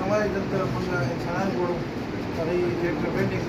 సమాజం తరఫున ఇంసాన్ కూడా మరి రిప్రజెంటింగ్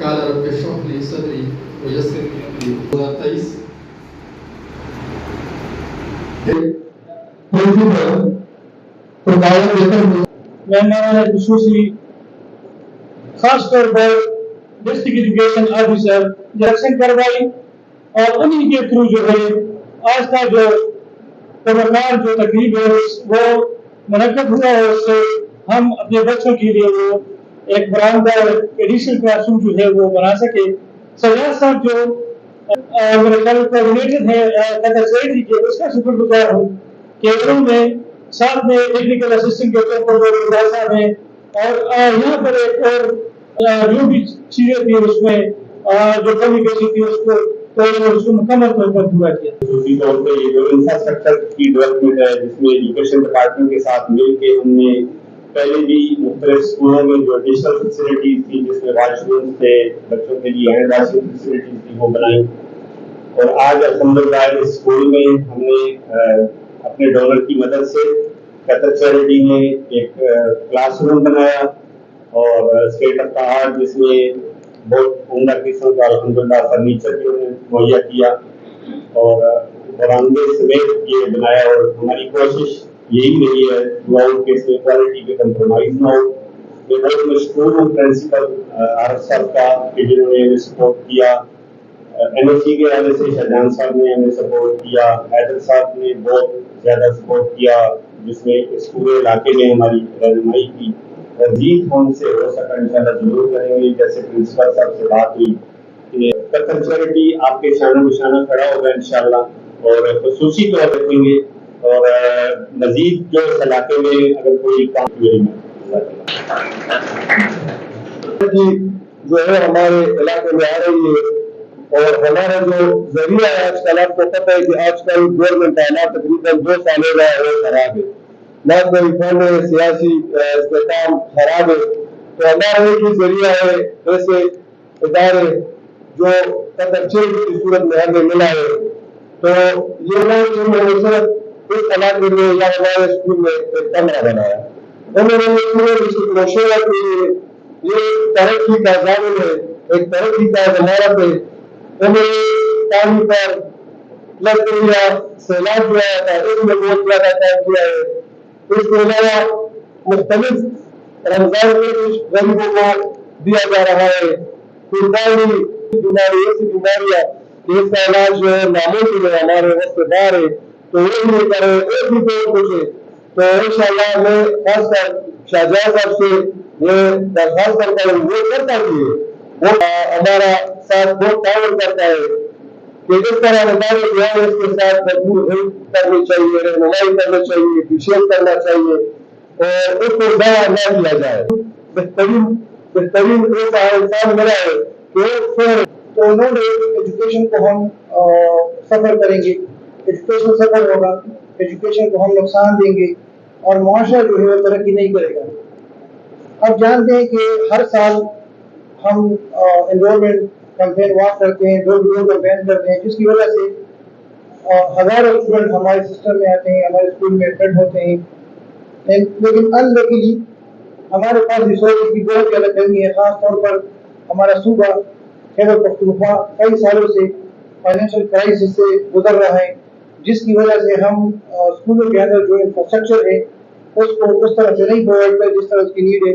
قال رب اشرح لي صدري ويسر لي امري 2023 میں نے خصوصی خاص طور پر ڈسٹرکٹ ایجوکیشن آفیسر الیکشن کروائی اور انہی کے تھرو جو ہے آج کا جو خبردار جو تقریب ہے وہ منعقد ہوا ہے. اس سے ہم اپنے بچوں کے لیے وہ ایک برآمدہ ایڈیشنل کلاس روم جو ہے وہ بنا سکے. سیاض صاحب جو میرے خیال کوآرڈینیٹر ہے قطر سیٹی کے, اس کا شکر گزار ہوں کہ انہوں نے ساتھ میں ٹیکنیکل اسسٹنٹ کے طور پر گزار صاحب ہیں اور یہاں پر ایک اور جو بھی چیزیں تھی اس میں جو کمی بیشی تھی اس کو مکمل طور پر پورا کیا. خصوصی طور پہ یہ جو انفراسٹرکچر کی ڈیولپمنٹ ہے جس میں ایجوکیشن ڈپارٹمنٹ کے ساتھ مل کے ہم نے پہلے بھی مختلف اسکولوں میں جو ایڈیشنل فیسلٹیز تھی جس میں واش روم تھے, بچوں کے لیے ہینڈ واشنگ فیسلٹیز تھی وہ بنائی. اور آج الحمدللہ اس اسکول میں ہم نے اپنے ڈونر کی مدد سے قطر چیریٹی نے ایک کلاس روم بنایا اور اسٹیٹ آف دا آرٹ جس میں بہت عمدہ قسم کا الحمدللہ فرنیچر بھی انہوں نے مہیا کیا اور برآمدے سمیت یہ بنایا. اور ہماری کوشش یہی رہی ہے دعاؤں کے اس میں کوالٹی پہ کمپرومائز نہ ہو. میں بہت مشکور ہوں پرنسپل عارف صاحب کا کہ جنہوں نے ہمیں سپورٹ کیا. این ایس سی کے حوالے سے شاہجہان صاحب نے ہمیں سپورٹ کیا, حیدر صاحب نے بہت زیادہ سپورٹ کیا جس میں اس پورے علاقے میں ہماری رہنمائی کی. مزید ہم سے ہو سکا انشاءاللہ ضرور کریں گے. جیسے پرنسپل صاحب سے بات ہوئی کہ قطر چیریٹی آپ کے شانہ بشانہ کھڑا ہوگا انشاءاللہ اور خصوصی طور رکھیں گے اور مزید جو اس علاقے میں اگر کوئی کام جو ہے ہمارے علاقے میں آ رہی ہے اور ہمارا جو ذریعہ ہے آج کل آپ کو پتہ ہے کہ آج کل گورنمنٹ آنا تقریباً 2 سال ہو رہا ہے وہ خراب ہے, نہ کوئی فن ہے, سیاسی استحکام خراب ہے. تو ہمارا ایک ہی ذریعہ ہے ایسے ادارے جو قطر چیریٹی کی صورت میں ہمیں ملا ہے. تو یہ لوگ صرف اس علاقے میں یا ہمارے اسکول میں ایک کمرہ بنایا. انہوں نے مشورہ کے لیے یہ ترقی کا ضامن ہے, ایک ترقی کا ضمانت ہے. انہوں نے پانی پر لکڑیا سیلاب جو آیا تھا اس میں بہت زیادہ کام کیا ہے. اس کے علاوہ مختلف رمضان میں غریبوں کو دیا جا رہا ہے. بیماری ایسی بیماریاں جس کا علاج جو ہے ناممکن ہے, ہمارے رشتے دار ہے تو وہ نہیں کرے ایک بھی تو پوچھے. تو انشاءاللہ میں خاص کر شاہجہاں صاحب سے یہ درخواست کرتا ہوں, وہ کرتا بھی ہے, وہ ہمارا ساتھ بہت تعاون کرتا ہے کہ اس طرح ہمارے جو ہے اس کے ساتھ مجبور کرنی چاہیے, رہنمائی کرنی چاہیے, اپریشیٹ کرنا چاہیے اور اس کو ضائع نہ کیا جائے. بہترین ایسا انسان ملا ہے کہ تو انہوں نے ایجوکیشن کو ہم سفر کریں گے, ایجوکیشن سفر ہوگا, ایجوکیشن کو ہم نقصان دیں گے اور معاشرہ جو ہے وہ ترقی نہیں کرے گا. اب جانتے ہیں کہ ہر سال ہم انرولمنٹ کمپین واک کرتے ہیں, ڈور ٹو ڈور کمپین کرتے ہیں, جس کی وجہ سے ہزاروں اسٹوڈنٹ ہمارے سسٹم میں آتے ہیں, ہمارے اسکول میں ایڈمٹ ہوتے ہیں. لیکن انلکیلی ہمارے پاس ریسورسز کی بہت زیادہ کمی ہے. خاص طور پر ہمارا صوبہ خیبر پختونخوا کئی سالوں سے فائنینشیل کرائسس سے گزر رہا ہے, جس کی وجہ سے ہم اسکولوں کے اندر جو انفراسٹرکچر ہے اس کو اس طرح سے نہیں پرووائڈ کرتے جس طرح اس کی نیڈ ہے.